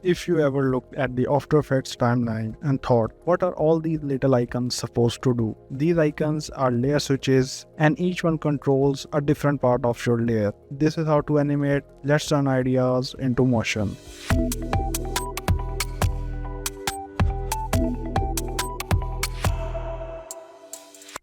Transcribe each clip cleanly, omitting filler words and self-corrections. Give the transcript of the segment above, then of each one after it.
If you ever looked at the After Effects timeline and thought, what are all these little icons supposed to do? These icons are layer switches and each one controls a different part of your layer. This is how to animate. Let's turn ideas into motion.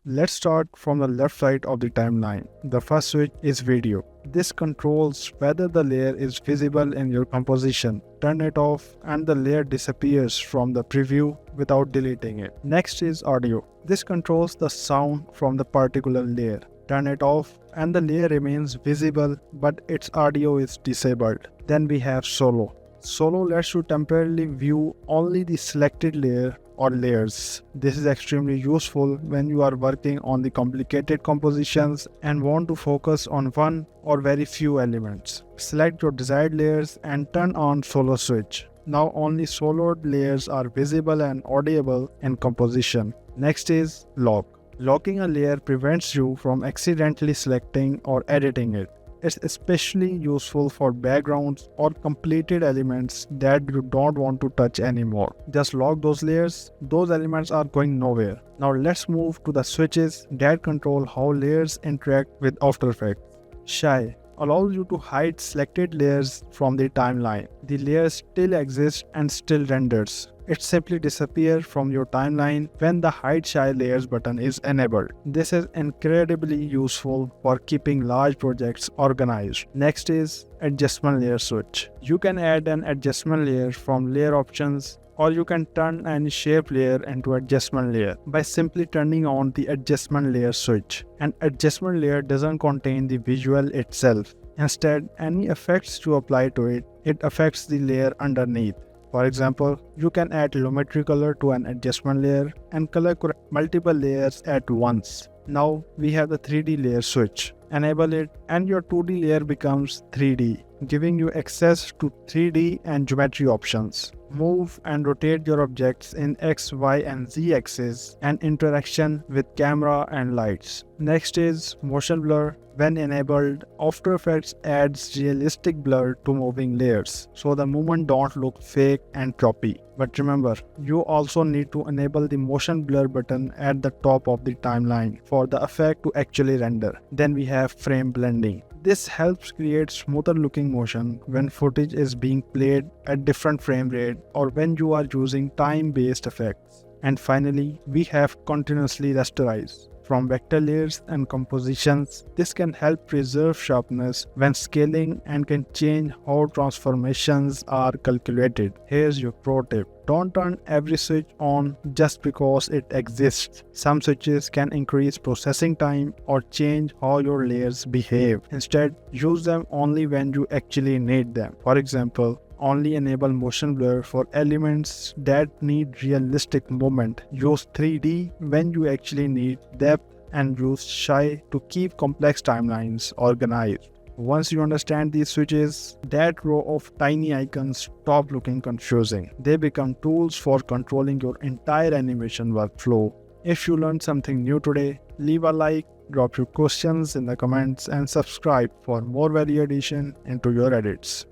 Let's start from the left side of the timeline. The first switch is video. This controls whether the layer is visible in your composition. Turn it off and the layer disappears from the preview without deleting it. Next is audio. This controls the sound from the particular layer. Turn it off and the layer remains visible but its audio is disabled. Then we have solo. Solo lets you temporarily view only the selected layer or layers. This is extremely useful when you are working on the complicated compositions and want to focus on one or very few elements. Select your desired layers and turn on solo switch. Now only soloed layers are visible and audible in composition. Next is lock. Locking a layer prevents you from accidentally selecting or editing it. It's especially useful for backgrounds or completed elements that you don't want to touch anymore. Just lock those layers, those elements are going nowhere. Now let's move to the switches that control how layers interact with After Effects. Shy allows you to hide selected layers from the timeline. The layer still exists and still renders. It simply disappears from your timeline when the Hide Shy Layers button is enabled. This is incredibly useful for keeping large projects organized. Next is Adjustment Layer Switch. You can add an adjustment layer from layer options, or you can turn any shape layer into adjustment layer by simply turning on the adjustment layer switch. An adjustment layer doesn't contain the visual itself. Instead, any effects you apply to it, it affects the layer underneath. For example, you can add lumetri color to an adjustment layer and color correct multiple layers at once. Now we have the 3D layer switch. Enable it and your 2D layer becomes 3D, giving you access to 3D and geometry options. Move and rotate your objects in X, Y and Z axis and interaction with camera and lights. Next is motion blur. When enabled, After Effects adds realistic blur to moving layers, so the movement don't look fake and choppy. But remember, you also need to enable the motion blur button at the top of the timeline for the effect to actually render. Then we have frame blending. This helps create smoother looking motion when footage is being played at different frame rate or when you are using time-based effects. And finally, we have continuously rasterize. From vector layers and compositions, this can help preserve sharpness when scaling and can change how transformations are calculated. Here's your pro tip. Don't turn every switch on just because it exists. Some switches can increase processing time or change how your layers behave. Instead, use them only when you actually need them. For example, only enable motion blur for elements that need realistic movement. Use 3D when you actually need depth and use Shy to keep complex timelines organized. Once you understand these switches, that row of tiny icons stop looking confusing. They become tools for controlling your entire animation workflow. If you learned something new today, leave a like, drop your questions in the comments and subscribe for more value addition into your edits.